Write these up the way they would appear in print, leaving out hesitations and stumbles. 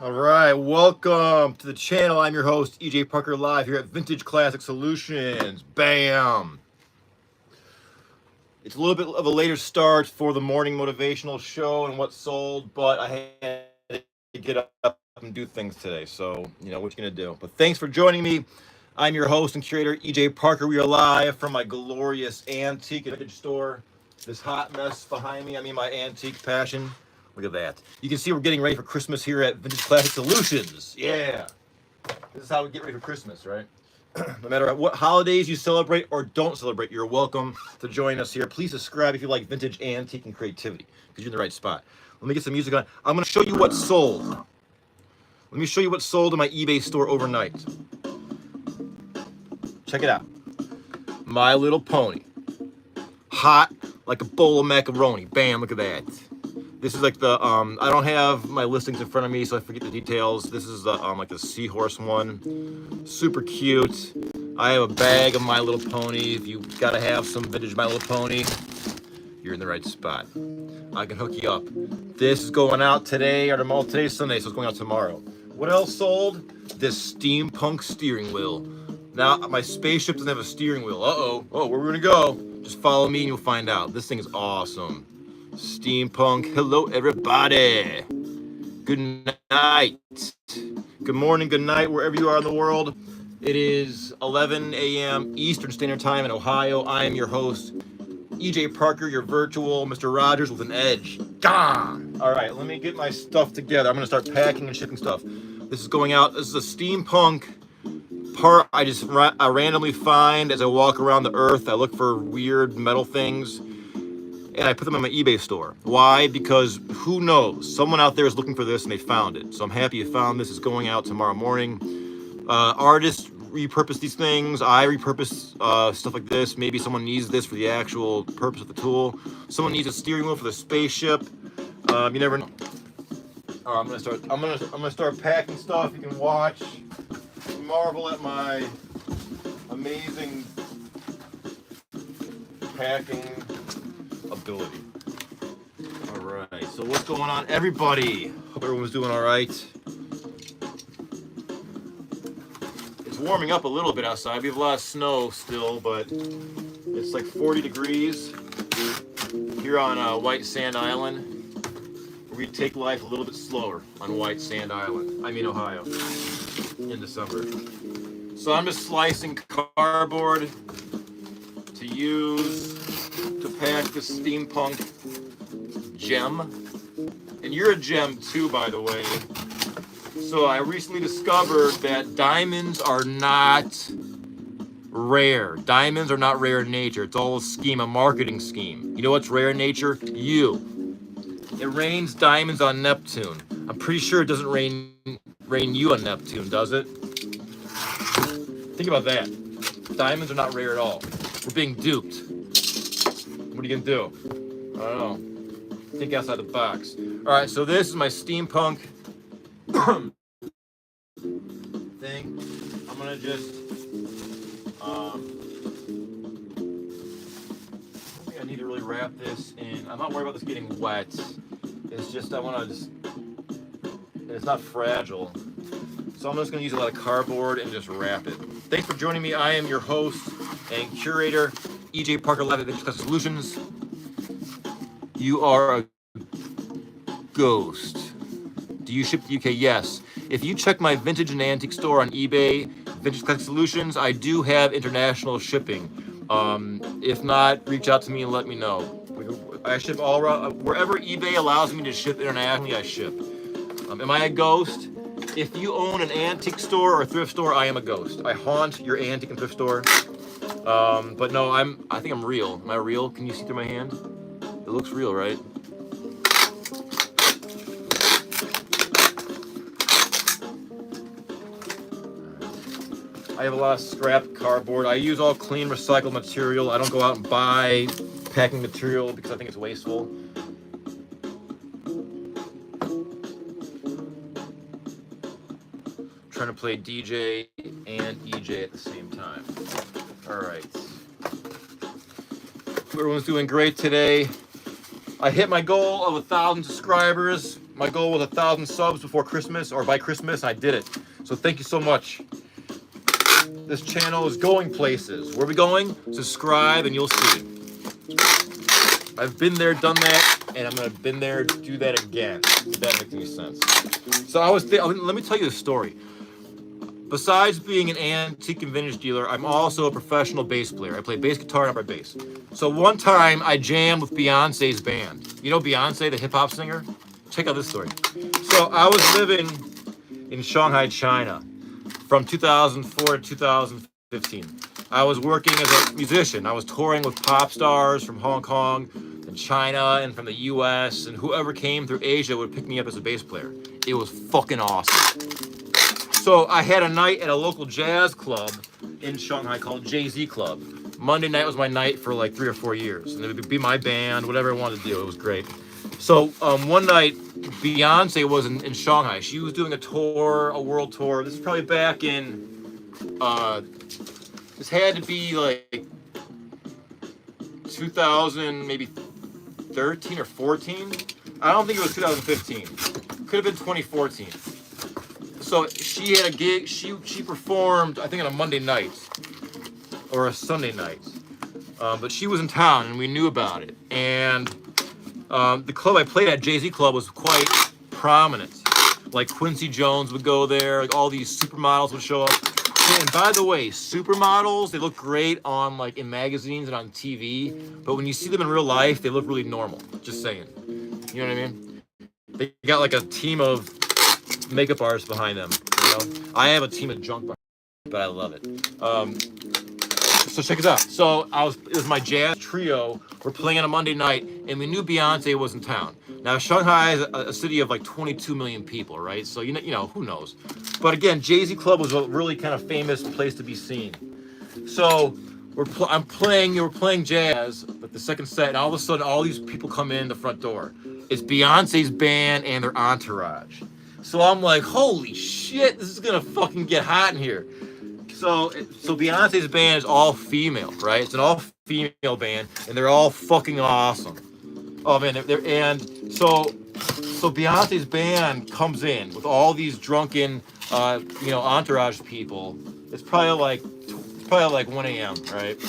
All right, welcome to the channel. I'm your host, EJ Parker, live here at Vintage Classic Solutions. Bam! It's a little bit of a later start for the morning motivational show and what sold, but I had to get up and do things today. So, what you gonna do? But thanks for joining me. I'm your host and curator, EJ Parker. We are live from my glorious antique and vintage store. This hot mess behind me, my antique passion. Look at that. You can see we're getting ready for Christmas here at Vintage Classic Solutions. Yeah. This is how we get ready for Christmas, right? No matter what holidays you celebrate or don't celebrate, you're welcome to join us here. Please subscribe if you like vintage, antique, and creativity, because you're in the right spot. Let me get some music on. I'm going to show you what sold. Let me show you what sold in my eBay store overnight. Check it out. My Little Pony. Hot like a bowl of macaroni. Bam, look at that. This is like the, I don't have my listings in front of me, so I forget the details. This is the, like the seahorse one. Super cute. I have a bag of My Little Pony. If you gotta have some vintage My Little Pony, you're in the right spot. I can hook you up. This is going out today or tomorrow. Today's Sunday, so it's going out tomorrow. What else sold? This steampunk steering wheel. Now, my spaceship doesn't have a steering wheel. Uh-oh. Oh, where are we gonna go? Just follow me and you'll find out. This thing is awesome. Steampunk. Hello, everybody. Good night. Good morning, good night, wherever you are in the world. It is 11 a.m. Eastern Standard Time in Ohio. I am your host, EJ Parker, your virtual Mr. Rogers with an edge. Gah! All right, let me get my stuff together. I'm going to start packing and shipping stuff. This is going out. This is a steampunk part I randomly find as I walk around the earth. I look for weird metal things, and I put them in my eBay store. Why? Because who knows? Someone out there is looking for this and they found it. So I'm happy you found this. It's going out tomorrow morning. Artists repurpose these things. I repurpose stuff like this. Maybe someone needs this for the actual purpose of the tool. Someone needs a steering wheel for the spaceship. You never know. All right, I'm gonna start packing stuff. You can watch, marvel at my amazing packing ability. All right, so what's going on, everybody? Hope everyone's doing all right. It's warming up a little bit outside. We have a lot of snow still, but it's like 40 degrees here on White Sand Island. We take life a little bit slower on White Sand Island. Ohio, in December. So I'm just slicing cardboard to use to pack this steampunk gem. And you're a gem too, by the way. So I recently discovered that diamonds are not rare. Diamonds are not rare in nature. It's all a scheme, a marketing scheme. You know what's rare in nature? You. It rains diamonds on Neptune. I'm pretty sure it doesn't rain you on Neptune, does it? Think about that. Diamonds are not rare at all. We're being duped. What are you gonna do? I don't know. Think outside the box. All right, so this is my steampunk thing. I'm gonna just, I think I need to really wrap this in. I'm not worried about this getting wet. It's just, it's not fragile. So I'm just gonna use a lot of cardboard and just wrap it. Thanks for joining me. I am your host and curator, EJ Parker, live at Vintage Classic Solutions. You are a ghost. Do you ship to the UK? Yes. If you check my vintage and antique store on eBay, Vintage Classic Solutions, I do have international shipping. If not, reach out to me and let me know. I ship all around, wherever eBay allows me to ship internationally, I ship. Am I a ghost? If you own an antique store or thrift store, I am a ghost. I haunt your antique and thrift store. But no, I think I'm real. Am I real? Can you see through my hand? It looks real, right? I have a lot of scrap cardboard. I use all clean recycled material. I don't go out and buy packing material because I think it's wasteful. Trying to play DJ and EJ at the same time. All right. Everyone's doing great today. I hit my goal of 1,000 subscribers. My goal was 1,000 subs before Christmas or by Christmas. I did it. So thank you so much. This channel is going places. Where are we going? Subscribe and you'll see. I've been there, done that, and I'm gonna been there, do that again. If that makes any sense. So let me tell you a story. Besides being an antique and vintage dealer, I'm also a professional bass player. I play bass guitar and upright bass. So one time I jammed with Beyonce's band. You know Beyonce, the hip hop singer? Check out this story. So I was living in Shanghai, China from 2004 to 2015. I was working as a musician. I was touring with pop stars from Hong Kong and China and from the US, and whoever came through Asia would pick me up as a bass player. It was fucking awesome. So I had a night at a local jazz club in Shanghai called Jay-Z Club. Monday night was my night for like 3 or 4 years. And it would be my band, whatever I wanted to do. It was great. So one night, Beyonce was in Shanghai. She was doing a world tour. This is probably back in, this had to be like 2000, maybe 13 or 14. I don't think it was 2015. Could have been 2014. So she had a gig, she performed, I think on a Monday night or a Sunday night. But she was in town and we knew about it. And the club I played at, Jay-Z Club, was quite prominent. Like Quincy Jones would go there, like all these supermodels would show up. And by the way, supermodels, they look great on like in magazines and on TV, but when you see them in real life, they look really normal. Just saying. You know what I mean? They got like a team of makeup artists behind them. You know, I have a team of junk behind me, but I love it. So check this out. So it was my jazz trio. We're playing on a Monday night, and we knew Beyonce was in town. Now Shanghai is a city of like 22 million people, right? So you know who knows. But again, Jay-Z Club was a really kind of famous place to be seen. So we're playing jazz at the second set, and all of a sudden, all these people come in the front door. It's Beyonce's band and their entourage. So I'm like, holy shit, this is gonna fucking get hot in here. So Beyonce's band is all female, right? It's an all female band, and they're all fucking awesome. Oh man, so Beyonce's band comes in with all these drunken, entourage people. It's probably like 1 a.m., right?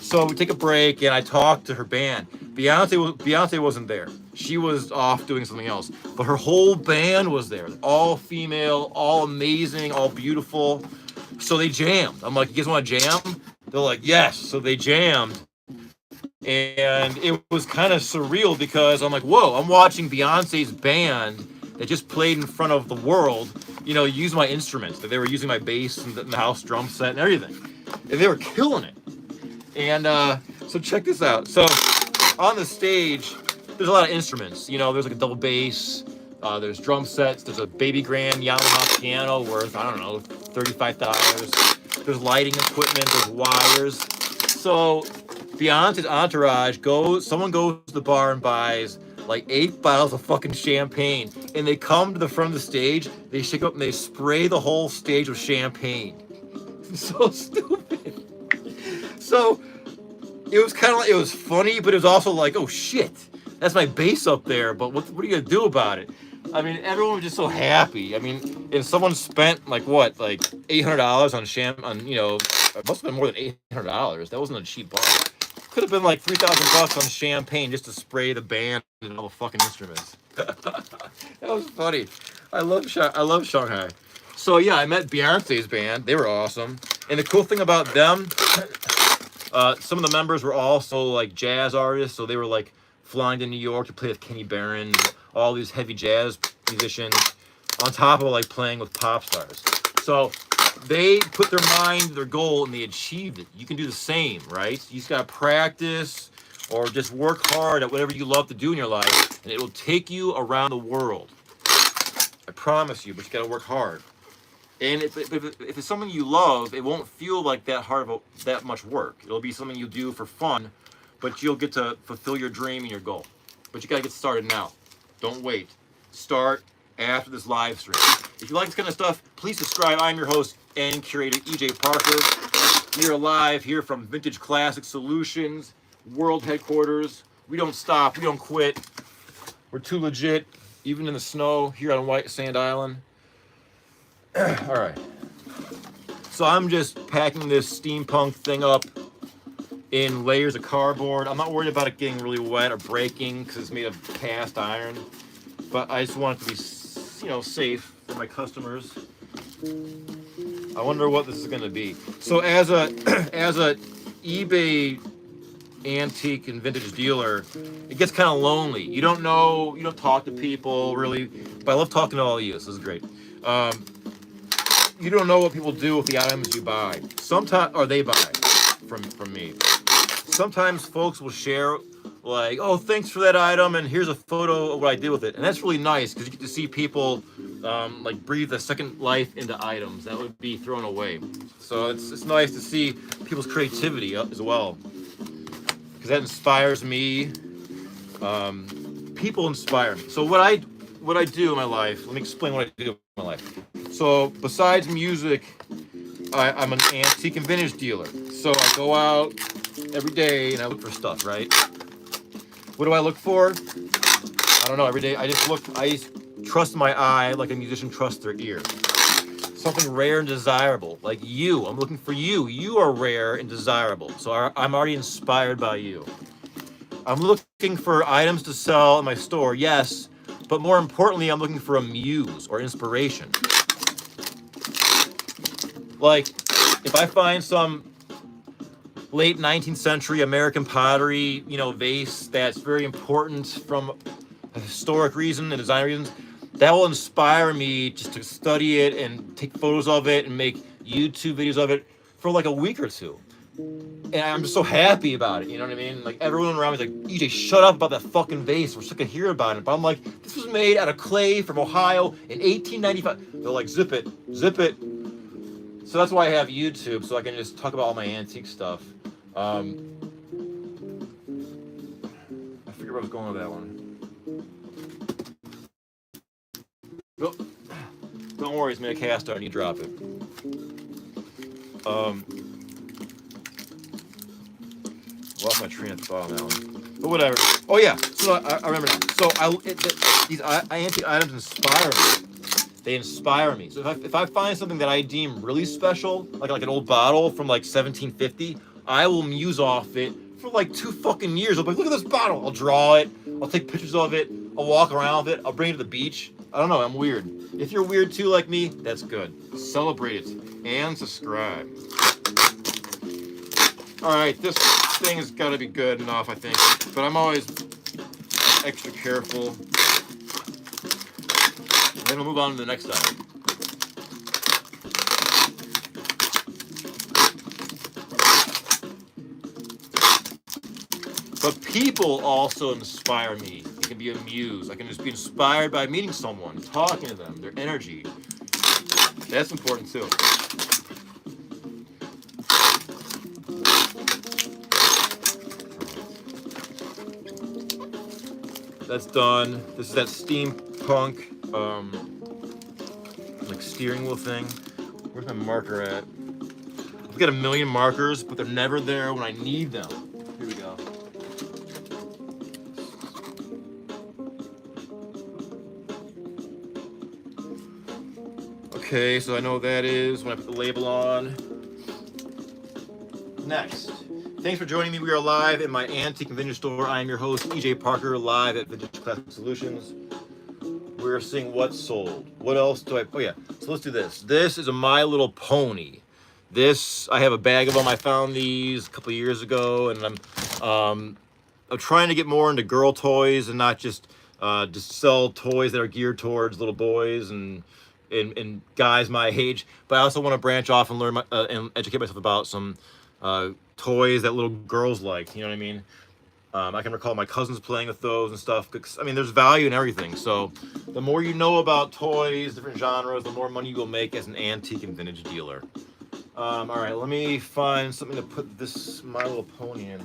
So we take a break, and I talk to her band. Beyonce wasn't there. She was off doing something else. But her whole band was there. All female, all amazing, all beautiful. So they jammed. I'm like, you guys want to jam? They're like, yes. So they jammed. And it was kind of surreal because I'm like, whoa, I'm watching Beyonce's band that just played in front of the world, use my instruments. They were using my bass and the house drum set and everything. And they were killing it. And so check this out. So on the stage, there's a lot of instruments. There's like a double bass. There's drum sets. There's a baby grand Yamaha piano worth, I don't know, $35. There's lighting equipment. There's wires. So Beyonce's entourage someone goes to the bar and buys like 8 bottles of fucking champagne, and they come to the front of the stage, they shake up and they spray the whole stage with champagne. So stupid. So it was funny, but it was also like, oh shit, that's my bass up there, but what are you gonna do about it? I mean, everyone was just so happy. I mean, and someone spent like $800 on it must have been more than $800. That wasn't a cheap bar. Could have been like $3,000 on champagne just to spray the band and all the fucking instruments. That was funny. I love Shanghai. So yeah, I met Beyonce's band. They were awesome. And the cool thing about them, some of the members were also like jazz artists. So they were like flying to New York to play with Kenny Barron, all these heavy jazz musicians, on top of like playing with pop stars. So they put their goal, and they achieved it. You can do the same, right? You just gotta practice or just work hard at whatever you love to do in your life, and it will take you around the world. I promise you, but you gotta work hard. And if it's something you love, it won't feel like that much work. It'll be something you do for fun, but you'll get to fulfill your dream and your goal. But you gotta get started now. Don't wait. Start after this live stream. If you like this kind of stuff, please subscribe. I'm your host and curator, EJ Parker. We are live here from Vintage Classic Solutions, world headquarters. We don't stop. We don't quit. We're too legit. even in the snow here on White Sand Island. All right. So I'm just packing this steampunk thing up in layers of cardboard. I'm not worried about it getting really wet or breaking because it's made of cast iron. But I just want it to be, safe for my customers. I wonder what this is going to be. So as a eBay antique and vintage dealer, it gets kind of lonely. You don't talk to people really, but I love talking to all of you. This is great. You don't know what people do with the items you buy. Sometimes, or they buy from me. Sometimes folks will share like, oh, thanks for that item, and here's a photo of what I did with it. And that's really nice because you get to see people like breathe a second life into items that would be thrown away. So it's nice to see people's creativity as well, because that inspires me. People inspire me. So what I do in my life, let me explain what I do in my life. So besides music, I'm an antique and vintage dealer. So I go out every day and I look for stuff, right? What do I look for? I don't know. Every day I trust my eye like a musician trusts their ear. Something rare and desirable, like you. I'm looking for you. You are rare and desirable. So I'm already inspired by you. I'm looking for items to sell in my store, yes, but more importantly, I'm looking for a muse or inspiration. Like, if I find some late 19th century American pottery, vase that's very important from a historic reason and design reasons, that will inspire me just to study it and take photos of it and make YouTube videos of it for like a week or two. And I'm just so happy about it, you know what I mean? Like, everyone around me is like, EJ, shut up about that fucking vase. We're sick of hearing about it. But I'm like, this was made out of clay from Ohio in 1895. They're like, zip it. So that's why I have YouTube, so I can just talk about all my antique stuff. I forget where I was going with that one. Oh, don't worry, it's made a cast iron, you drop it. Lost my train of thought on that one, but whatever. Oh yeah, so I remember now. So these antique items inspire me. They inspire me. So if I find something that I deem really special, like an old bottle from like 1750, I will muse off it for like 2 fucking years. I'll be like, look at this bottle. I'll draw it. I'll take pictures of it. I'll walk around with it. I'll bring it to the beach. I don't know. I'm weird. If you're weird too, like me, that's good. Celebrate it and subscribe. All right, this thing has got to be good enough, I think. But I'm always extra careful. And then we'll move on to the next item. But people also inspire me. It can be a muse. I can just be inspired by meeting someone, talking to them, their energy. That's important too. That's done. This is that steampunk like steering wheel thing. Where's my marker at? I've got a million markers, but they're never there when I need them. Here we go. Okay, so I know what that is when I put the label on. Next. Thanks for joining me. We are live in my antique and vintage store. I am your host, EJ Parker, live at Vintage Classic Solutions. We're seeing what's sold. What else do I... Oh, yeah. So let's do this. This is a My Little Pony. This, I have a bag of them. I found these a couple of years ago, and I'm trying to get more into girl toys and not just sell toys that are geared towards little boys and guys my age. But I also want to branch off and learn and educate myself about some toys that little girls like. You know what I mean? I can recall my cousins playing with those and stuff. Because, I mean, there's value in everything. So the more you know about toys, different genres, the more money you will make as an antique and vintage dealer. All right, let me find something to put this My Little Pony in.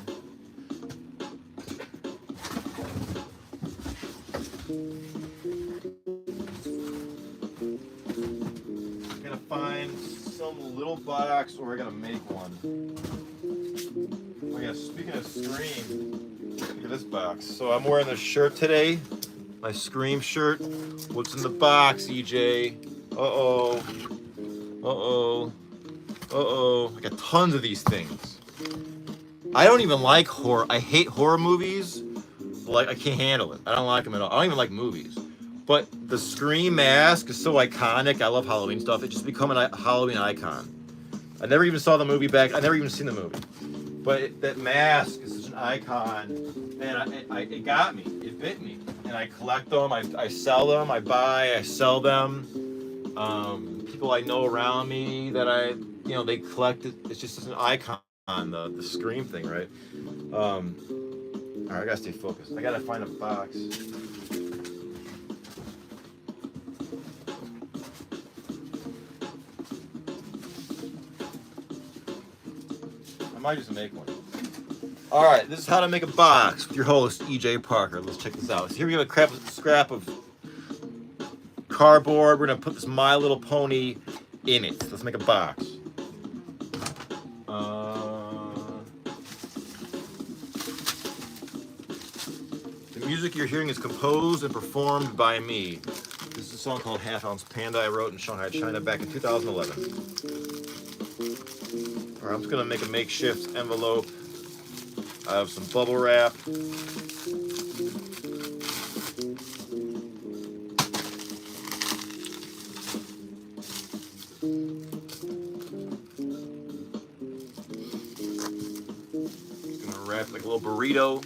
I'm gonna find some little box, or we're gonna make one. Oh yeah, speaking of screen, look at this box. So I'm wearing this shirt today. my Scream shirt. What's in the box, EJ? Uh-oh. Uh-oh. Uh-oh. I got tons of these things. I don't even like horror. I hate horror movies. Like, I can't handle it. I don't like them at all. I don't even like movies. But the Scream mask is so iconic. I love Halloween stuff. It just become a Halloween icon. I never even saw the movie back. I never even seen the movie. But that mask is such an icon. And it got me. It bit me. And I collect them. I sell them. I buy. I sell them. People I know around me that they collect it. It's just an icon, the Scream thing, right? All right, I gotta stay focused. I gotta find a box. I might just make one. All right, this is how to make a box with your host, EJ Parker. Let's check this out. So here we have a scrap of cardboard. We're gonna put this My Little Pony in it. Let's make a box. The music you're hearing is composed and performed by me. This is a song called Half Ounce Panda I wrote in Shanghai, China back in 2011. All right, I'm just gonna make a makeshift envelope. I have some bubble wrap. Wrap like a little burrito.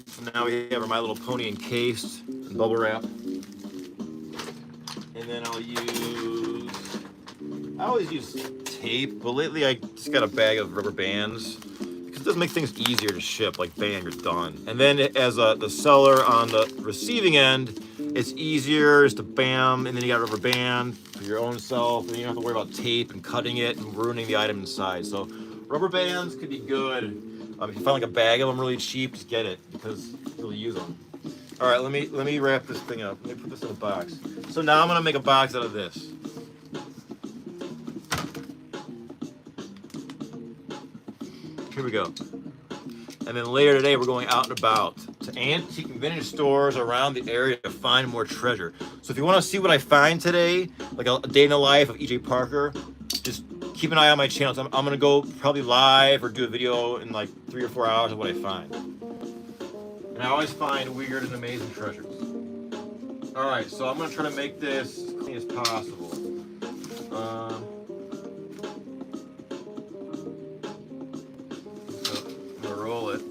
So now we have our My Little Pony encased in bubble wrap. And then I always use tape, but lately I just got a bag of rubber bands because it does make things easier to ship, like bam, you're done. And then as the seller on the receiving end, it's easier just to bam, and then you got a rubber band for your own self, and you don't have to worry about tape and cutting it and ruining the item inside. So rubber bands could be good. If you find like a bag of them really cheap, just get it because you'll use them. All right, let me wrap this thing up. Let me put this in a box. So now I'm gonna make a box out of this. Here we go. And then later today, we're going out and about to antique and vintage stores around the area to find more treasure. So if you want to see what I find today, like a day in the life of EJ Parker, just keep an eye on my channels. I'm going to go probably live or do a video in like 3 or 4 hours of what I find. And I always find weird and amazing treasures. All right, so I'm going to try to make this as clean as possible. Roll it.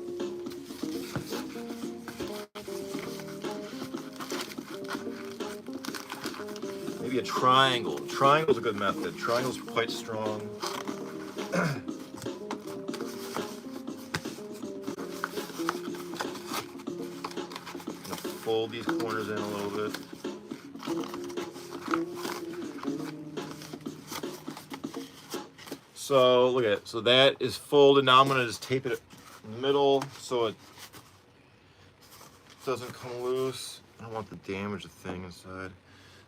Maybe a triangle. Triangle's a good method. Triangle's quite strong. Fold these corners in a little bit. So look at it. So that is folded. Now I'm gonna just tape it in the middle so it doesn't come loose. I don't want to damage the thing inside.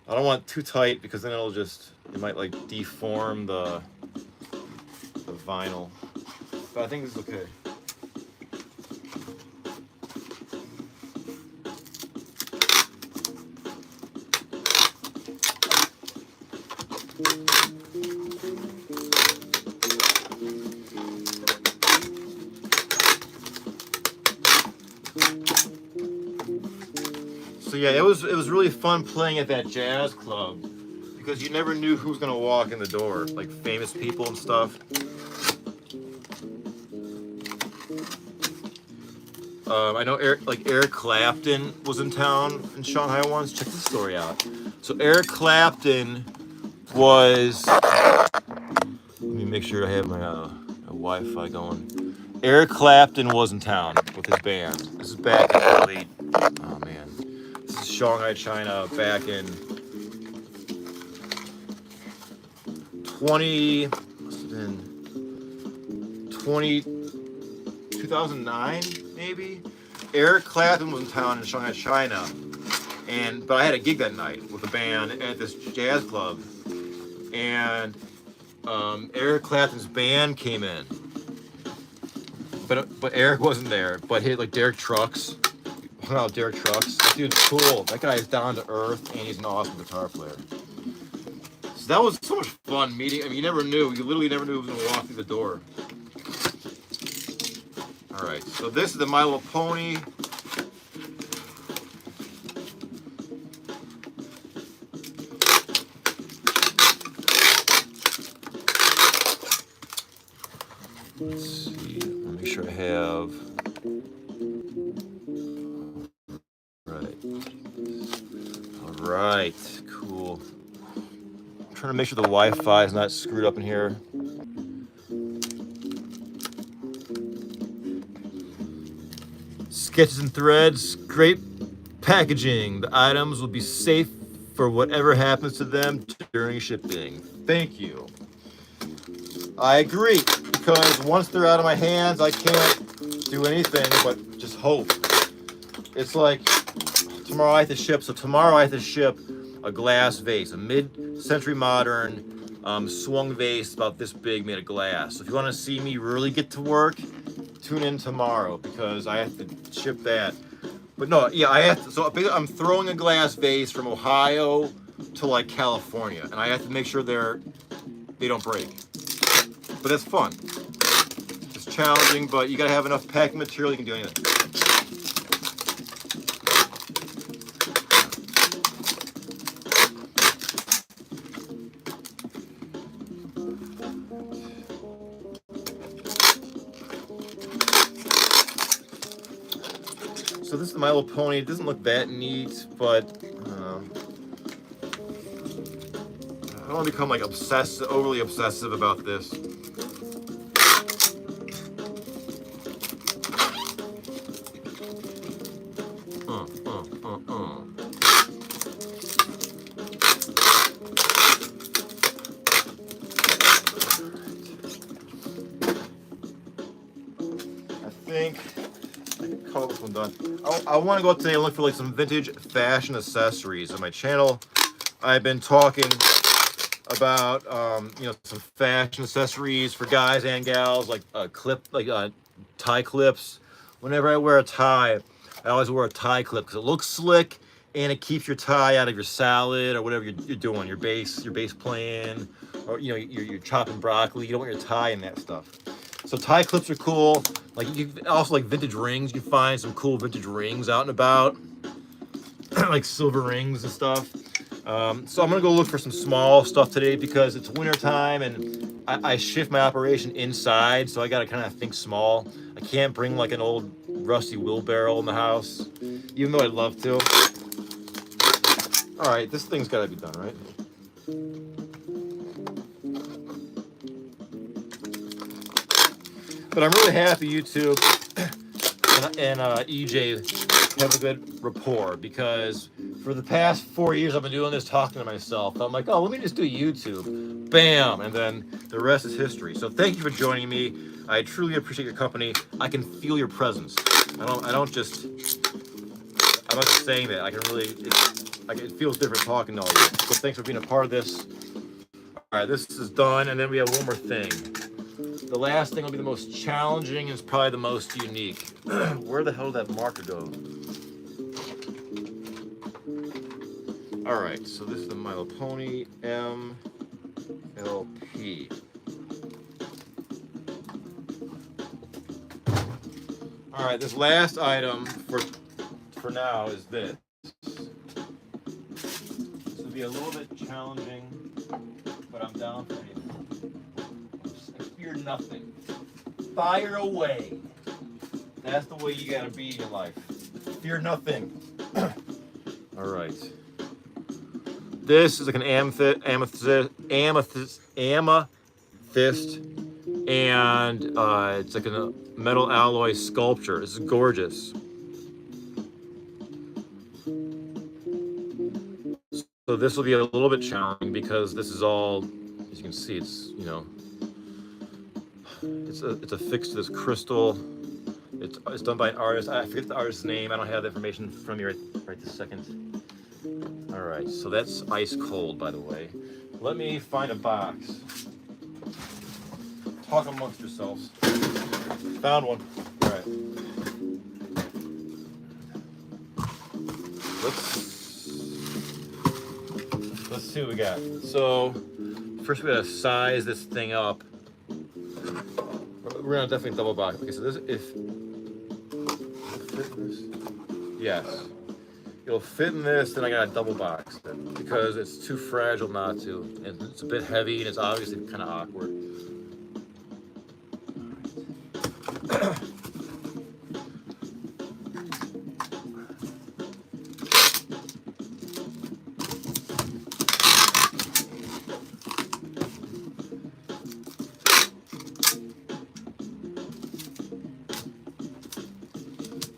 I don't want it too tight because then it might like deform the vinyl. But I think this is okay. So yeah, it was really fun playing at that jazz club because you never knew who was gonna walk in the door, like famous people and stuff. I know Eric Clapton was in town in Shanghai once. Check this story out. So Eric Clapton was. Let me make sure I have my Wi-Fi going. Eric Clapton was in town with his band. This is back in the late. Oh man. This is Shanghai, China, back in 2009 maybe. Eric Clapton was in town in Shanghai, China, but I had a gig that night with a band at this jazz club, and Eric Clapton's band came in, but Eric wasn't there. But he had like Derek Trucks. Wow, Derek Trucks. That dude's cool. That guy is down to earth, and he's an awesome guitar player. So that was so much fun meeting. I mean, you never knew. You literally never knew who was going to walk through the door. All right, so this is the My Little Pony. Let's see. Let me make sure I have. All right, cool. I'm trying to make sure the Wi-Fi is not screwed up in here. Sketches and threads, great packaging. The items will be safe for whatever happens to them during shipping. Thank you. I agree, because once they're out of my hands, I can't do anything but just hope. It's like tomorrow I have to ship, so tomorrow I have to ship a glass vase, a mid-century modern swung vase about this big made of glass. So if you want to see me really get to work, tune in tomorrow because I have to ship that. But no, yeah, I have to, so I'm throwing a glass vase from Ohio to like California, and I have to make sure they don't break. But it's fun. It's challenging, but you gotta have enough packing material you can do anything. So this is My Little Pony. It doesn't look that neat, but I don't want to become like overly obsessive about this. I want to go out today and look for like some vintage fashion accessories on my channel. I've been talking about some fashion accessories for guys and gals, like tie clips. Whenever I wear a tie, I always wear a tie clip because it looks slick and it keeps your tie out of your salad or whatever you're doing, your base playing, or you're chopping broccoli. You don't want your tie in that stuff. So tie clips are cool. Like you also like vintage rings. You find some cool vintage rings out and about, like silver rings and stuff. So I'm gonna go look for some small stuff today because it's winter time and I shift my operation inside, so I gotta kind of think small. I can't bring like an old rusty wheelbarrow in the house, even though I'd love to. All right, this thing's gotta be done, right? But I'm really happy YouTube and EJ have a good rapport because for the past 4 years I've been doing this talking to myself. I'm like, oh, let me just do YouTube. Bam! And then the rest is history. So thank you for joining me. I truly appreciate your company. I can feel your presence. I'm not just saying that. I can really, it feels different talking to all of you. So thanks for being a part of this. All right, this is done, and then we have one more thing. The last thing will be the most challenging and it's probably the most unique. Where the hell did that marker go? All right, so this is the My Little Pony MLP. All right, this last item for now is this. This will be a little bit challenging, but I'm down for anything. Fear nothing. Fire away. That's the way you gotta be in your life. Fear nothing. All right. This is like an amethyst, and it's like a metal alloy sculpture. This is gorgeous. So this will be a little bit challenging because this is all, as you can see, it's it's affixed to this crystal. It's done by an artist. I forget the artist's name. I don't have the information from you right this second. All right, so that's ice cold, by the way. Let me find a box. Talk amongst yourselves. Found one. All right. Let's see what we got. So first we gotta size this thing up. We're gonna definitely double box. Okay, so this yes, it'll fit in this. Then I gotta double box it because it's too fragile not to, and it's a bit heavy and it's obviously kind of awkward.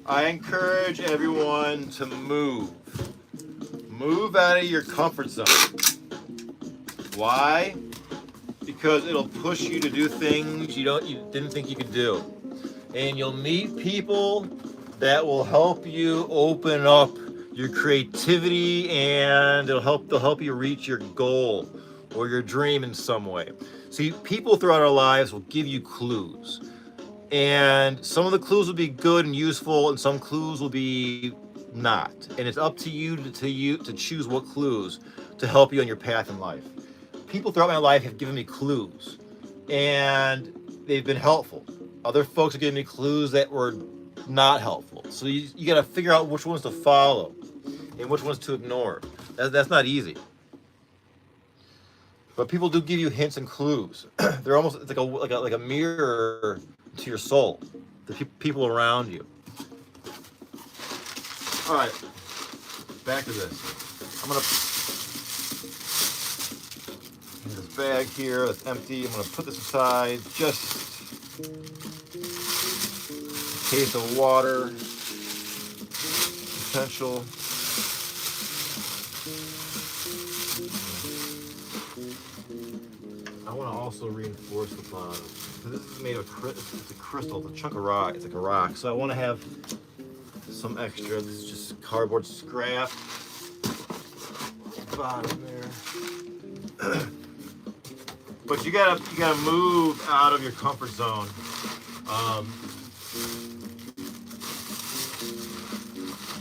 I encourage everyone to move. Move out of your comfort zone. Why? Because it'll push you to do things you didn't think you could do. And you'll meet people that will help you open up your creativity, and they'll help you reach your goal or your dream in some way. See, people throughout our lives will give you clues. And some of the clues will be good and useful, and some clues will be not. And it's up to you to choose what clues to help you on your path in life. People throughout my life have given me clues, and they've been helpful. Other folks have given me clues that were not helpful. So you got to figure out which ones to follow and which ones to ignore. That's not easy. But people do give you hints and clues. They're almost, it's like a mirror to your soul, the people around you. All right, back to this. I'm gonna in this bag here that's empty. I'm gonna put this aside just in case of water potential. I want to also reinforce the bottom. This is made of it's a crystal, it's a chunk of rock, it's like a rock. So I want to have some extra. This is just cardboard scrap. Bottom there. But you gotta move out of your comfort zone.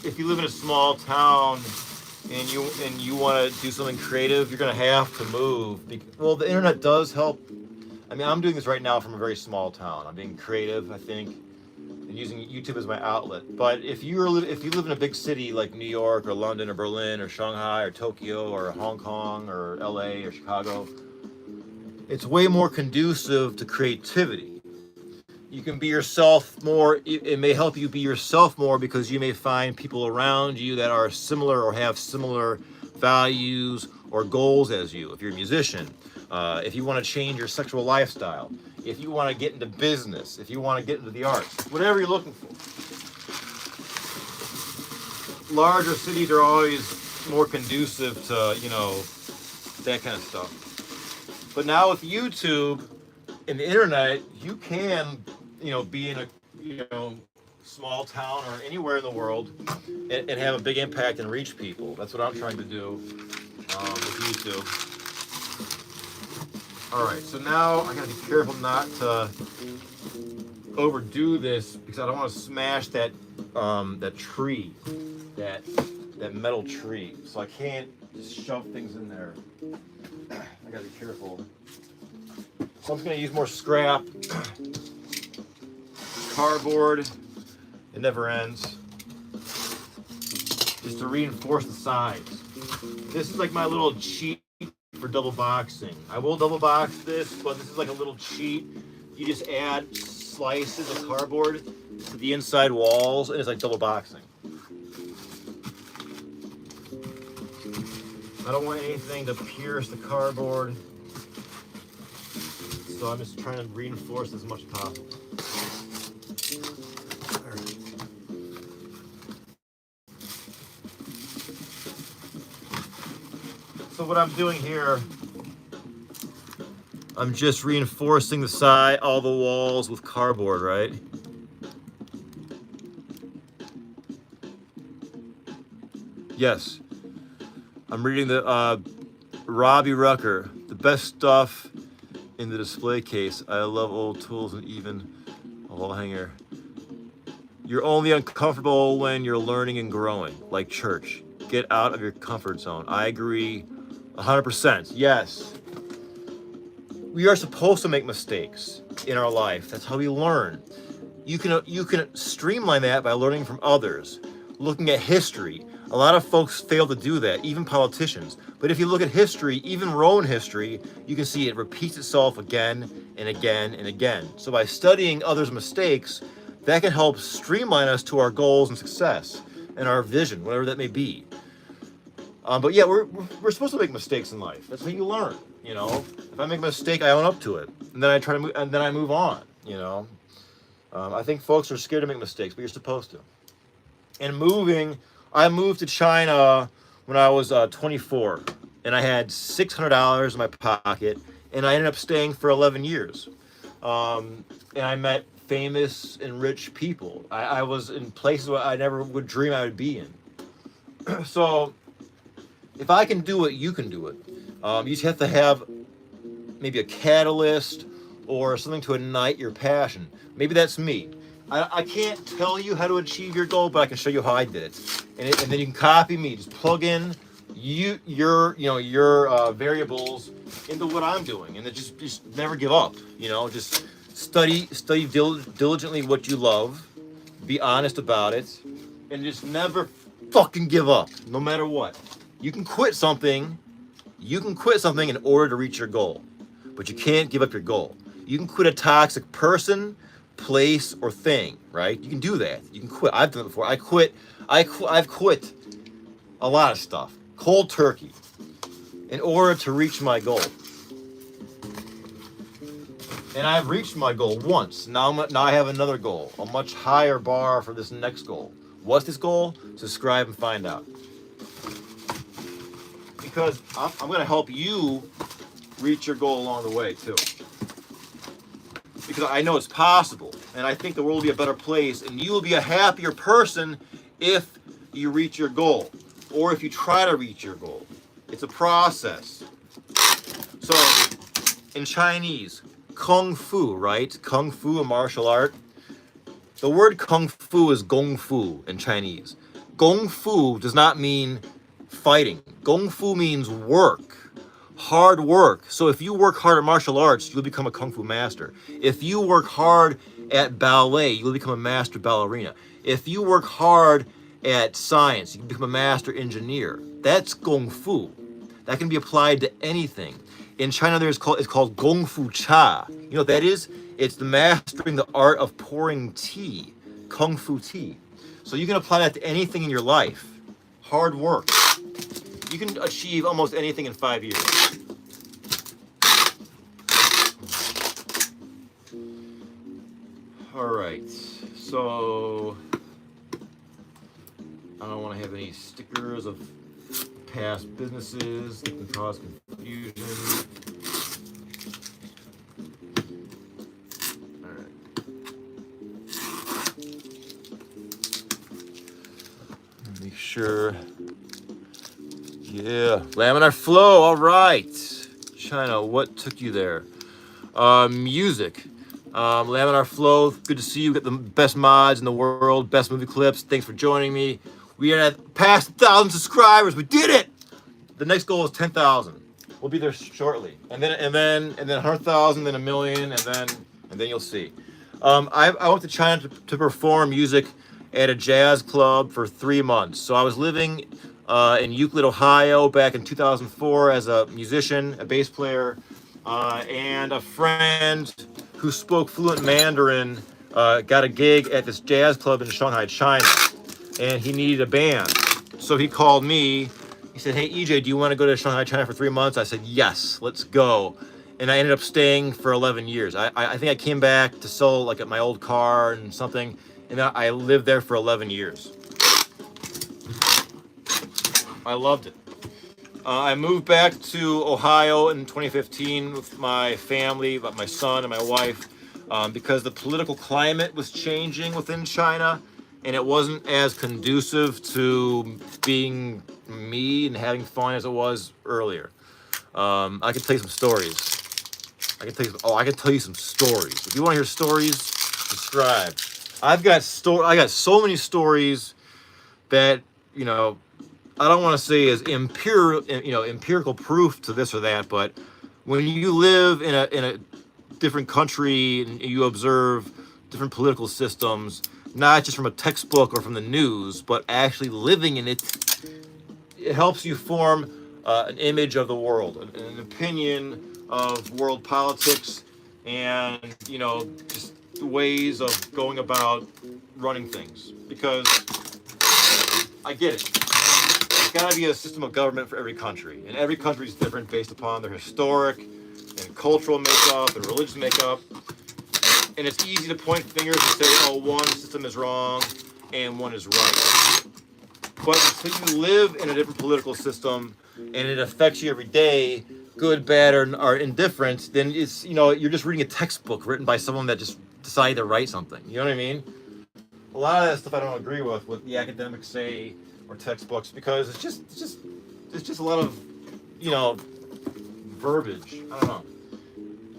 If you live in a small town and you want to do something creative, you're gonna have to move. Well, the internet does help. I mean, I'm doing this right now from a very small town. I'm being creative, I think, and using YouTube as my outlet. But if you live in a big city like New York or London or Berlin or Shanghai or Tokyo or Hong Kong or LA or Chicago, it's way more conducive to creativity. You can be yourself more. It may help you be yourself more because you may find people around you that are similar or have similar values or goals as you. If you're a musician, if you want to change your sexual lifestyle, if you want to get into business, if you want to get into the arts, whatever you're looking for. Larger cities are always more conducive to, that kind of stuff. But now with YouTube and the internet, you can, be in a, small town or anywhere in the world and have a big impact and reach people. That's what I'm trying to do with YouTube. All right, so now I gotta be careful not to overdo this because I don't want to smash that tree, that metal tree. So I can't just shove things in there. I gotta be careful. So I'm just gonna use more scrap, cardboard. It never ends. Just to reinforce the sides. This is like my little cheat for double boxing. I will double box this, but this is like a little cheat. You just add slices of cardboard to the inside walls, and it's like double boxing. I don't want anything to pierce the cardboard, so I'm just trying to reinforce as much as possible. So what I'm doing here, I'm just reinforcing the side, all the walls with cardboard, right? Yes, I'm reading the Robbie Rucker, the best stuff in the display case. I love old tools and even a wall hanger. You're only uncomfortable when you're learning and growing, like church. Get out of your comfort zone. I agree 100%. Yes. We are supposed to make mistakes in our life. That's how we learn. You can streamline that by learning from others, looking at history. A lot of folks fail to do that, even politicians. But if you look at history, even Roman history, you can see it repeats itself again and again and again. So by studying others' mistakes, that can help streamline us to our goals and success and our vision, whatever that may be. But yeah, we're supposed to make mistakes in life. That's how you learn. You know, if I make a mistake, I own up to it, and then I try to move, and then I move on. You know, I think folks are scared to make mistakes, but you're supposed to. And moving, I moved to China when I was 24, and I had $600 in my pocket, and I ended up staying for 11 years. And I met famous and rich people. I was in places where I never would dream I would be in. So if I can do it, you can do it. You just have to have maybe a catalyst or something to ignite your passion. Maybe that's me. I can't tell you how to achieve your goal, but I can show you how I did it. And then you can copy me. Just plug in your variables into what I'm doing, and then just never give up. You know, just study diligently what you love. Be honest about it, and just never fucking give up, no matter what. You can quit something. You can quit something in order to reach your goal, but you can't give up your goal. You can quit a toxic person, place, or thing, right? You can do that. You can quit. I've done it before. I've quit a lot of stuff, cold turkey, in order to reach my goal. And I've reached my goal once. Now I have another goal, a much higher bar for this next goal. What's this goal? Subscribe and find out. Because I'm going to help you reach your goal along the way too. Because I know it's possible, and I think the world will be a better place, and you will be a happier person if you reach your goal, or if you try to reach your goal. It's a process. So, in Chinese, Kung Fu, right? Kung Fu, a martial art. The word Kung Fu is Gong Fu in Chinese. Gong Fu does not mean fighting. Gong Fu means work. Hard work. So if you work hard at martial arts, you'll become a Kung Fu master. If you work hard at ballet, you'll become a master ballerina. If you work hard at science, you can become a master engineer. That's Gong Fu. That can be applied to anything. In China, it's called Gong Fu Cha. You know what that is? It's the mastering the art of pouring tea. Kung Fu tea. So you can apply that to anything in your life. Hard work. You can achieve almost anything in 5 years. All right, so I don't want to have any stickers of past businesses that can cause confusion. All right. Make sure. Yeah, laminar flow. All right, China. What took you there? Music. Laminar flow. Good to see you. Got the best mods in the world. Best movie clips. Thanks for joining me. We are at past 1,000 subscribers. We did it. The next goal is 10,000. We'll be there shortly. And then 100,000, then a million, and then you'll see. I went to China to perform music at a jazz club for 3 months. So I was living in Euclid, Ohio, back in 2004 as a musician, a bass player, and a friend who spoke fluent Mandarin got a gig at this jazz club in Shanghai, China, and he needed a band. So he called me. He said, "Hey, EJ, do you want to go to Shanghai, China for 3 months?" I said, "Yes, let's go." And I ended up staying for 11 years. I think I came back to sell like my old car and something, and I lived there for 11 years. I loved it. I moved back to Ohio in 2015 with my family, my son and my wife, because the political climate was changing within China, and it wasn't as conducive to being me and having fun as it was earlier. I could tell you some stories. I can tell you. Oh, I can tell you some stories. If you want to hear stories, subscribe. I got so many stories that I don't want to say is empirical proof to this or that, but when you live in a different country and you observe different political systems, not just from a textbook or from the news, but actually living in it, it helps you form an image of the world, an opinion of world politics, and just ways of going about running things. Because I get it. There's got to be a system of government for every country, and every country is different based upon their historic and cultural makeup and religious makeup. And it's easy to point fingers and say, oh, one system is wrong and one is right. But until you live in a different political system and it affects you every day, good, bad, or indifferent, then it's you're just reading a textbook written by someone that just decided to write something. You know what I mean? A lot of that stuff I don't agree with the academics say or textbooks, because it's just a lot of verbiage. I don't know.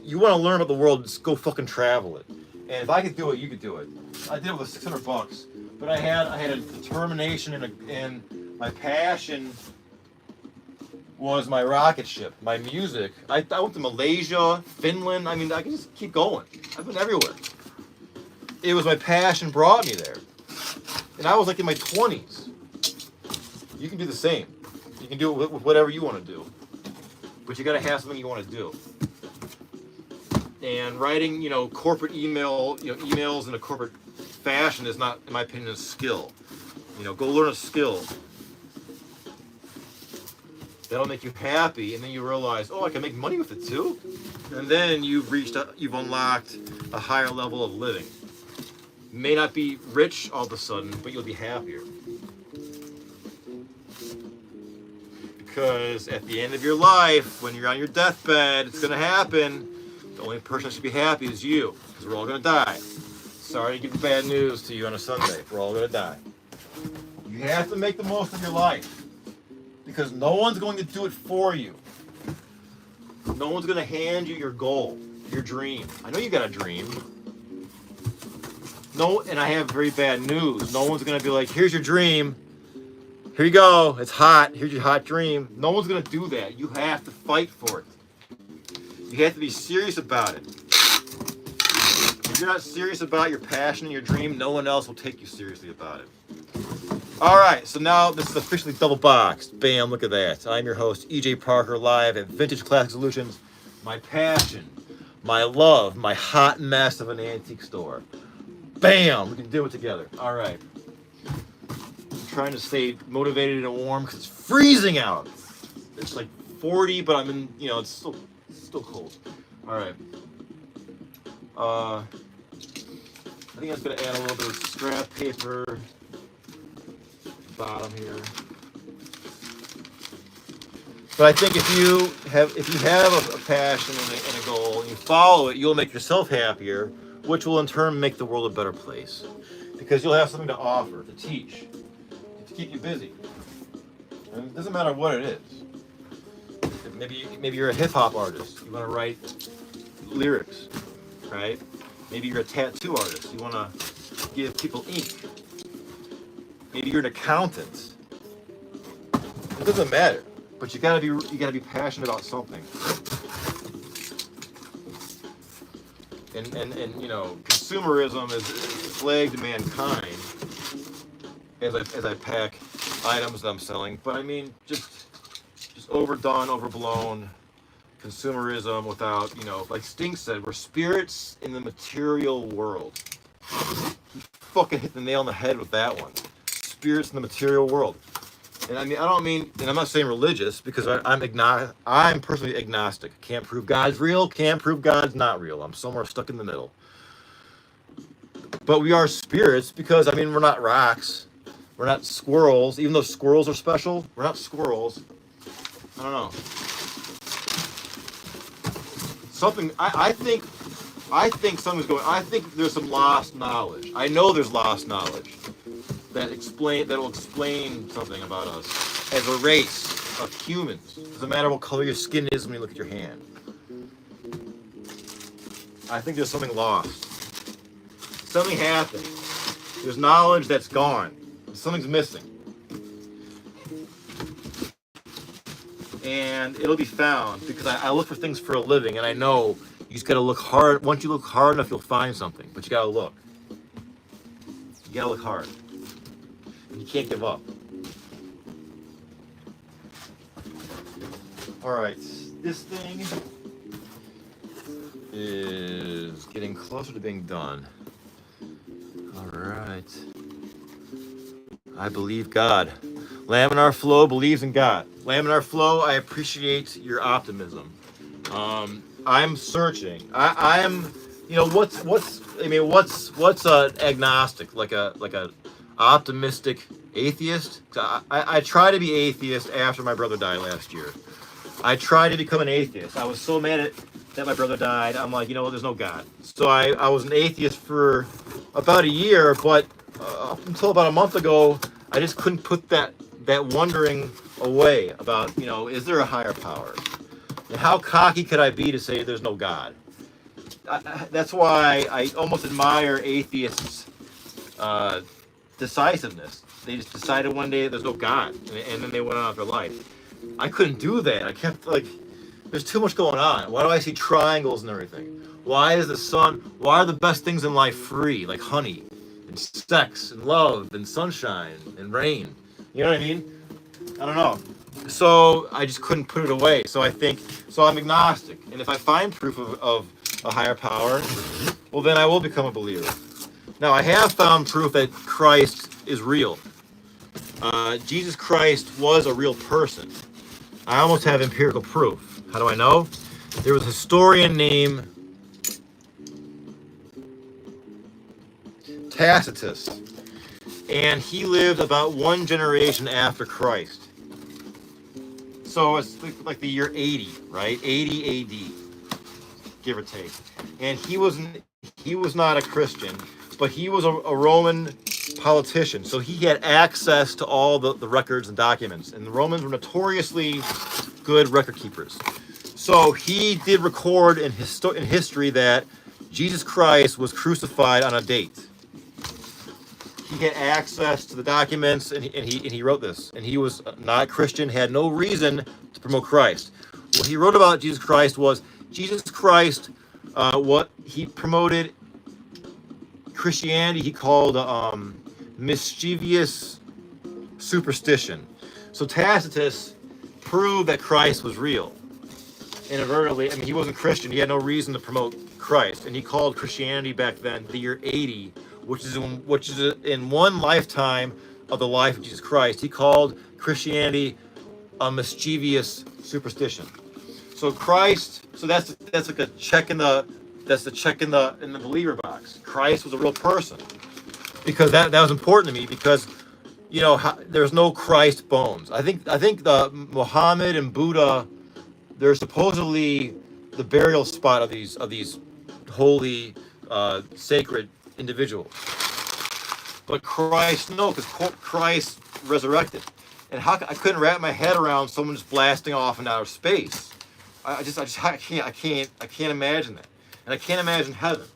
You want to learn about the world, just go fucking travel it. And if I could do it, you could do it. I did it with $600, but I had a determination and my passion was my rocket ship, my music. I went to Malaysia, Finland. I mean, I can just keep going. I've been everywhere. It was my passion brought me there. And I was like in my 20s. You can do the same. You can do it with whatever you want to do. But you got to have something you want to do. And writing, corporate emails in a corporate fashion is not, in my opinion, a skill. Go learn a skill. That'll make you happy, and then you realize, oh, I can make money with it too. And then you've unlocked a higher level of living. May not be rich all of a sudden, but you'll be happier. Because at the end of your life, when you're on your deathbed, it's going to happen. The only person that should be happy is you, because we're all going to die. Sorry to give the bad news to you on a Sunday. We're all going to die. You have to make the most of your life, because no one's going to do it for you. No one's going to hand you your goal, your dream. I know you got a dream. No, and I have very bad news. No one's going to be like, here's your dream. Here you go. It's hot. Here's your hot dream. No one's going to do that. You have to fight for it. You have to be serious about it. If you're not serious about your passion and your dream, no one else will take you seriously about it. All right, so now this is officially double boxed. Bam, look at that. I'm your host, EJ Parker, live at Vintage Classic Solutions. My passion, my love, my hot mess of an antique store. Bam, we can do it together. All right. I'm trying to stay motivated and warm because it's freezing out. It's like 40, but I'm in, it's still cold. All right. I think I'm going to add a little bit of scrap paper. Bottom here. But I think if you have a passion and a goal and you follow it, you'll make yourself happier, which will in turn make the world a better place. Because you'll have something to offer, to teach, to keep you busy. And it doesn't matter what it is. Maybe you're a hip hop artist. You want to write lyrics, right? Maybe you're a tattoo artist. You want to give people ink. Maybe you're an accountant. It doesn't matter, but you gotta be passionate about something. And consumerism has plagued mankind as I pack items that I'm selling. But I mean, just overdone, overblown consumerism without, like Sting said, we're spirits in the material world. You fucking hit the nail on the head with that one. Spirits in the material world. And I mean, I don't mean, and I'm not saying religious, because I'm personally agnostic. Can't prove God's real, can't prove God's not real. I'm somewhere stuck in the middle. But we are spirits because, I mean, we're not rocks. We're not squirrels. Even though squirrels are special, we're not squirrels. I don't know. I think something's going, I think there's some lost knowledge. I know there's lost knowledge that will explain something about us as a race of humans. Doesn't matter what color your skin is when you look at your hand. I think there's something lost. Something happened. There's knowledge that's gone. Something's missing. And it'll be found because I look for things for a living, and I know you just gotta look hard. Once you look hard enough, you'll find something. But you gotta look. You gotta look hard. You can't give up. Alright, this thing is getting closer to being done. Alright. I believe God. Laminar Flow believes in God. Laminar Flow, I appreciate your optimism. I'm searching. I am, you know, what's agnostic, like a optimistic atheist? I try to be atheist after my brother died last year. I tried to become an atheist. I was so mad that my brother died. I'm like, you know what, there's no God. So I was an atheist for about a year, but up until about a month ago, I just couldn't put that wondering away about, you know, is there a higher power? And how cocky could I be to say there's no God? That's why I almost admire atheists' decisiveness. They just decided one day there's no God, and then they went on with their life. I couldn't do that. I kept, like, there's too much going on. Why do I see triangles and everything? Why is the sun, why are the best things in life free, like honey, and sex, and love, and sunshine, and rain? You know what I mean? I don't know. So I just couldn't put it away. So I'm agnostic. And if I find proof of a higher power, well, then I will become a believer. Now, I have found proof that Christ is real. Jesus Christ was a real person. I almost have empirical proof. How do I know? There was a historian named Tacitus, and he lived about one generation after Christ. So it's like the year 80, right? 80 AD, give or take. And he was not a Christian, but he was a Roman politician. So he had access to all the records and documents. And the Romans were notoriously good record keepers. So he did record in history that Jesus Christ was crucified on a date. He had access to the documents, and he wrote this. And he was not Christian, had no reason to promote Christ. What he wrote about Jesus Christ was Jesus Christ, what he promoted Christianity, he called mischievous superstition. So Tacitus proved that Christ was real. Inadvertently, I mean, he wasn't Christian. He had no reason to promote Christ. And he called Christianity back then the year 80, which is in one lifetime of the life of Jesus Christ. He called Christianity a mischievous superstition. So Christ, so that's like a check in the believer box. Christ was a real person, because that was important to me, because, you know, there's no Christ bones. I think the Muhammad and Buddha, they're supposedly the burial spot of these holy sacred individuals. But Christ, no, because Christ resurrected. And I couldn't wrap my head around someone just blasting off in outer space. I can't imagine that. And I can't imagine heaven.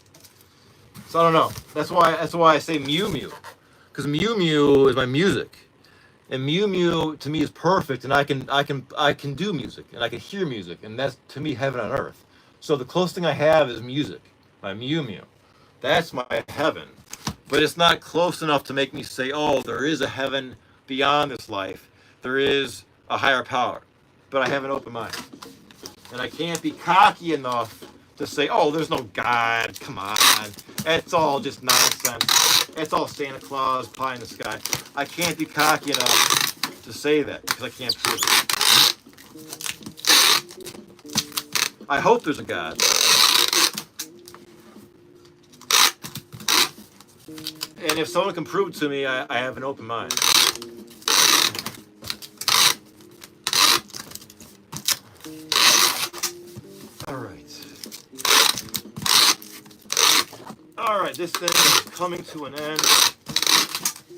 So I don't know. That's why I say Mew Mew. Because Mew Mew is my music. And Mew Mew to me is perfect, and I can do music, and I can hear music, and that's to me heaven on earth. So the closest thing I have is music by Mew Mew. That's my heaven. But it's not close enough to make me say, oh, there is a heaven beyond this life. There is a higher power. But I have an open mind. And I can't be cocky enough to say, oh, there's no God. Come on. It's all just nonsense. It's all Santa Claus, pie in the sky. I can't be cocky enough to say that, because I can't prove it. I hope there's a God. And if someone can prove it to me, I have an open mind. All right, this thing is coming to an end.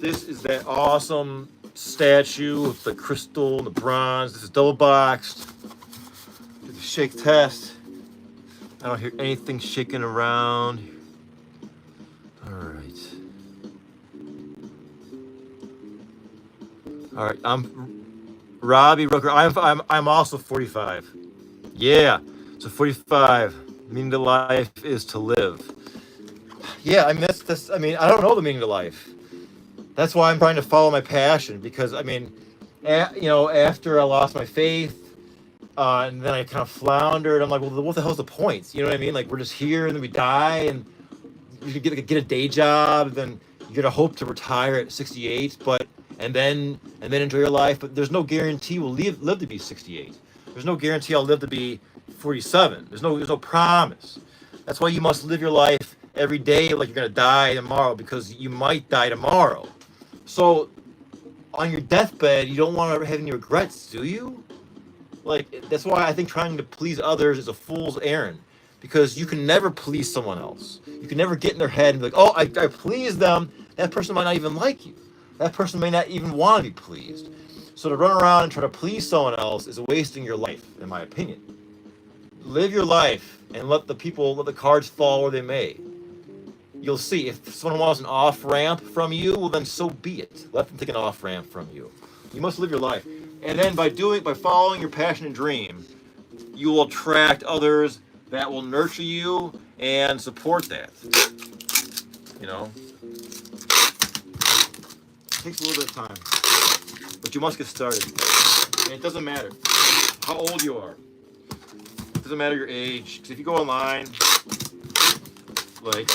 This is that awesome statue with the crystal and the bronze. This is double boxed. Do the shake test. I don't hear anything shaking around. All right. All right. I'm Robbie Rooker. I'm also 45. Yeah. So 45. Meaning to life is to live. Yeah. I mean that's. I mean I don't know the meaning to life. That's why I'm trying to follow my passion because I mean, after I lost my faith. And then I kind of floundered. I'm like, well, what the hell's the point? You know what I mean? Like, we're just here, and then we die, and you get a day job. Then you're gonna hope to retire at 68, and then enjoy your life. But there's no guarantee we'll live to be 68. There's no guarantee I'll live to be 47. There's no promise. That's why you must live your life every day like you're gonna die tomorrow because you might die tomorrow. So on your deathbed, you don't want to have any regrets, do you? Like, that's why I think trying to please others is a fool's errand. Because you can never please someone else. You can never get in their head and be like, oh, I pleased them. That person might not even like you. That person may not even want to be pleased. So to run around and try to please someone else is wasting your life, in my opinion. Live your life and let the cards fall where they may. You'll see, if someone wants an off-ramp from you, well then so be it. Let them take an off-ramp from you. You must live your life. And then by following your passion and dream, you will attract others that will nurture you and support that. You know? It takes a little bit of time. But you must get started. And it doesn't matter how old you are. It doesn't matter your age. Because if you go online, like,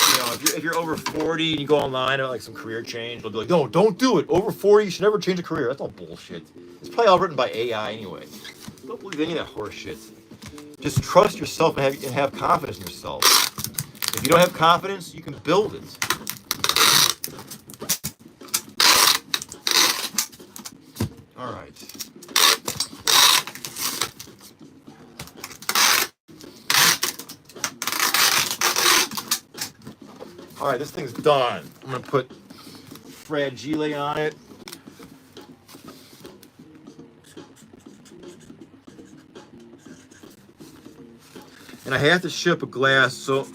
if you're over 40 and you go online about like some career change, they'll be like, no, don't do it. Over 40, you should never change a career. That's all bullshit. It's probably all written by AI anyway. Don't believe any of that horse shit. Just trust yourself and have confidence in yourself. If you don't have confidence, you can build it. All right. All right, this thing's done. I'm gonna put Fragile on it. And I have to ship a glass, so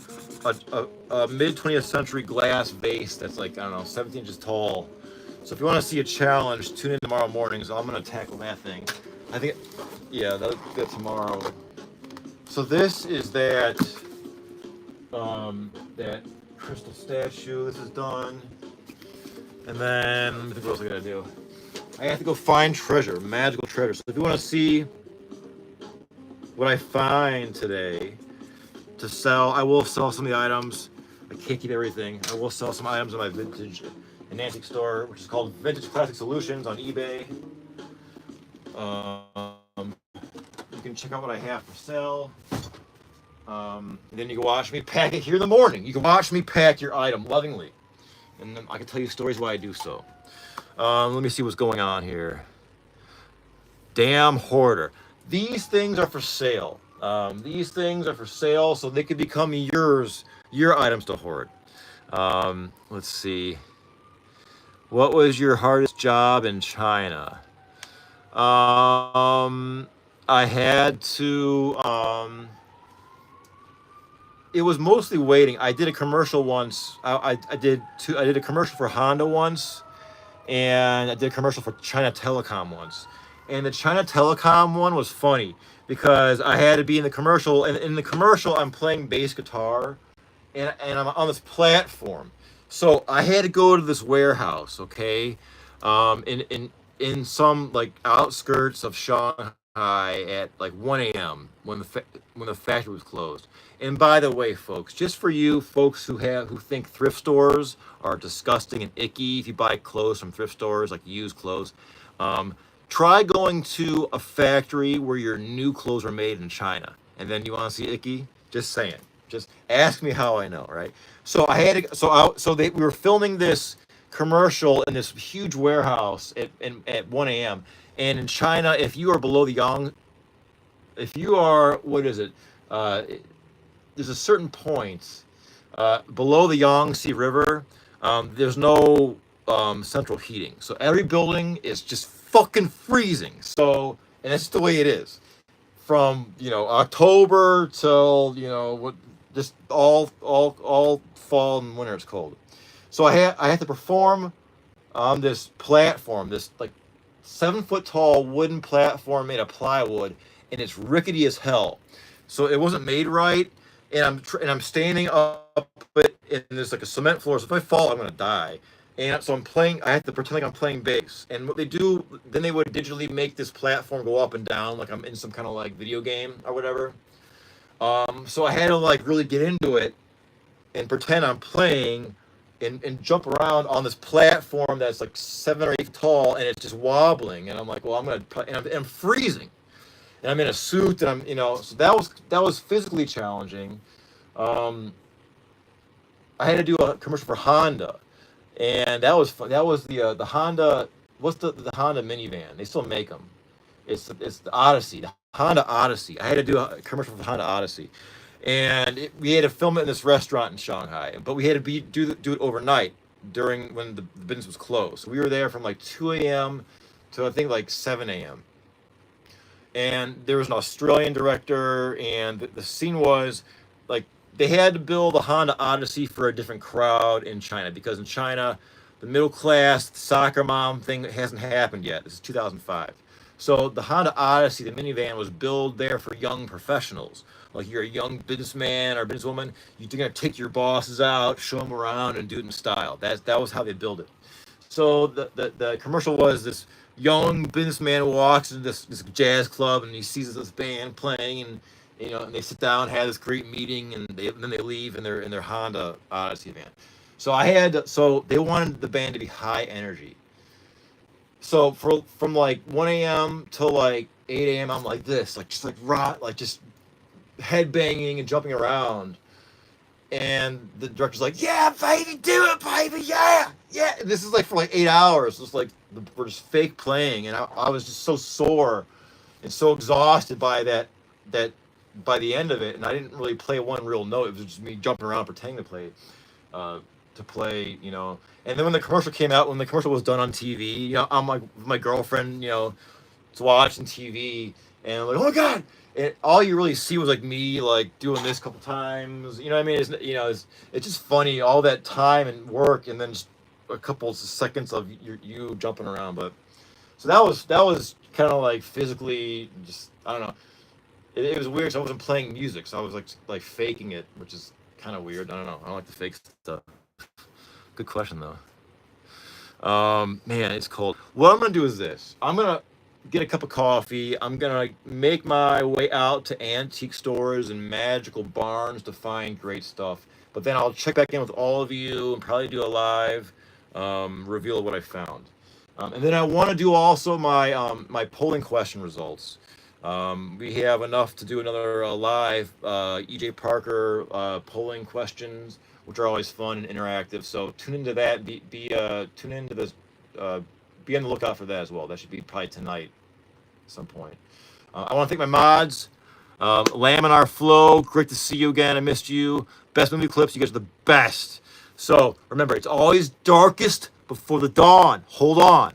a mid 20th century glass vase that's like, I don't know, 17 inches tall. So if you want to see a challenge, tune in tomorrow morning. So I'm gonna tackle that thing. I think, yeah, that'll be good tomorrow. So this is that crystal statue. This is done. And then, let me think what else I gotta do. I have to go find treasure, magical treasure. So if you want to see what I find today to sell, I will sell some of the items. I can't keep everything. I will sell some items in my vintage and antique store, which is called Vintage Classic Solutions on eBay. You can check out what I have for sale. Then you can watch me pack it here in the morning. You can watch me pack your item lovingly. And then I can tell you stories why I do so. Let me see what's going on here. Damn hoarder. These things are for sale. These things are for sale, so they could become your items to hoard. Let's see. What was your hardest job in China? I had to. It was mostly waiting. I did a commercial once. I did a commercial for Honda once, and I did a commercial for China Telecom once. And the China Telecom one was funny because I had to be in the commercial, and in the commercial I'm playing bass guitar, and I'm on this platform. So I had to go to this warehouse, okay, in some like outskirts of Shanghai at like 1 a.m. when the factory was closed. And by the way, folks, just for you folks who think thrift stores are disgusting and icky, if you buy clothes from thrift stores like used clothes, try going to a factory where your new clothes are made in China, and then you want to see icky. Just saying. Just ask me how I know, right? So I had to. We were filming this commercial in this huge warehouse at 1 a.m. And in China, if you are below the what is it? There's a certain point below the Yangtze River. There's no central heating, so every building is just fucking freezing. So, and that's the way it is. from October till what, just all fall and winter it's cold. So I had to perform on this platform, this like 7 foot tall wooden platform made of plywood, and it's rickety as hell. So it wasn't made right, and I'm standing up it, and there's like a cement floor. So if I fall, I'm gonna die. And so I'm playing. I have to pretend like I'm playing bass. And what they do, then they would digitally make this platform go up and down, like I'm in some kind of like video game or whatever. So I had to like really get into it and pretend I'm playing and jump around on this platform that's like 7 or 8 feet tall and it's just wobbling. And I'm like, well, and I'm freezing. And I'm in a suit and so that was physically challenging. Um, I had to do a commercial for Honda, and that was fun. That was the Honda. What's the Honda minivan? They still make them. It's the Odyssey, the Honda Odyssey. I had to do a commercial for the Honda Odyssey, and we had to film it in this restaurant in Shanghai. But we had to do it overnight during when the business was closed. So we were there from like 2 a.m. to I think like 7 a.m. And there was an Australian director, and the scene was like they had to build a Honda Odyssey for a different crowd in China, because in China, the middle class soccer mom thing hasn't happened yet. This is 2005. So the Honda Odyssey, the minivan, was built there for young professionals. Like you're a young businessman or businesswoman, you're gonna take your bosses out, show them around, and do it in style. That was how they built it. So the commercial was this young businessman walks into this jazz club and he sees this band playing, and and they sit down, have this great meeting, and then they leave in their Honda Odyssey van. So they wanted the band to be high energy. So from like 1 a.m. till like 8 a.m. I'm like this, like just like rock, like just head banging and jumping around. And the director's like, "Yeah, baby, do it, baby, yeah, yeah." And this is like for like 8 hours. It's like we're just fake playing, and I was just so sore and so exhausted by that by the end of it, and I didn't really play one real note. It was just me jumping around pretending to play. And then when the commercial came out, when the commercial was done on TV, I'm like with my girlfriend, it's watching TV, and I'm like, "Oh my god!" And all you really see was like me like doing this a couple times. You know what I mean? It's just funny, all that time and work, and then just a couple seconds of you jumping around. But so that was kind of like physically just, I don't know. It was weird. So I wasn't playing music, so I was like faking it, which is kind of weird. I don't know. I don't like the fake stuff. Good question though. Man, it's cold. What I'm gonna do is this. I'm gonna get a cup of coffee. I'm gonna make my way out to antique stores and magical barns to find great stuff. But then I'll check back in with all of you and probably do a live reveal of what I found. And then I want to do also my polling question results. We have enough to do another live EJ Parker polling questions, which are always fun and interactive. So tune into that. Tune into this. Be on the lookout for that as well. That should be probably tonight at some point. I want to thank my mods, Lamb and Our Flow. Great to see you again. I missed you. Best movie clips. You guys are the best. So remember, it's always darkest before the dawn. Hold on.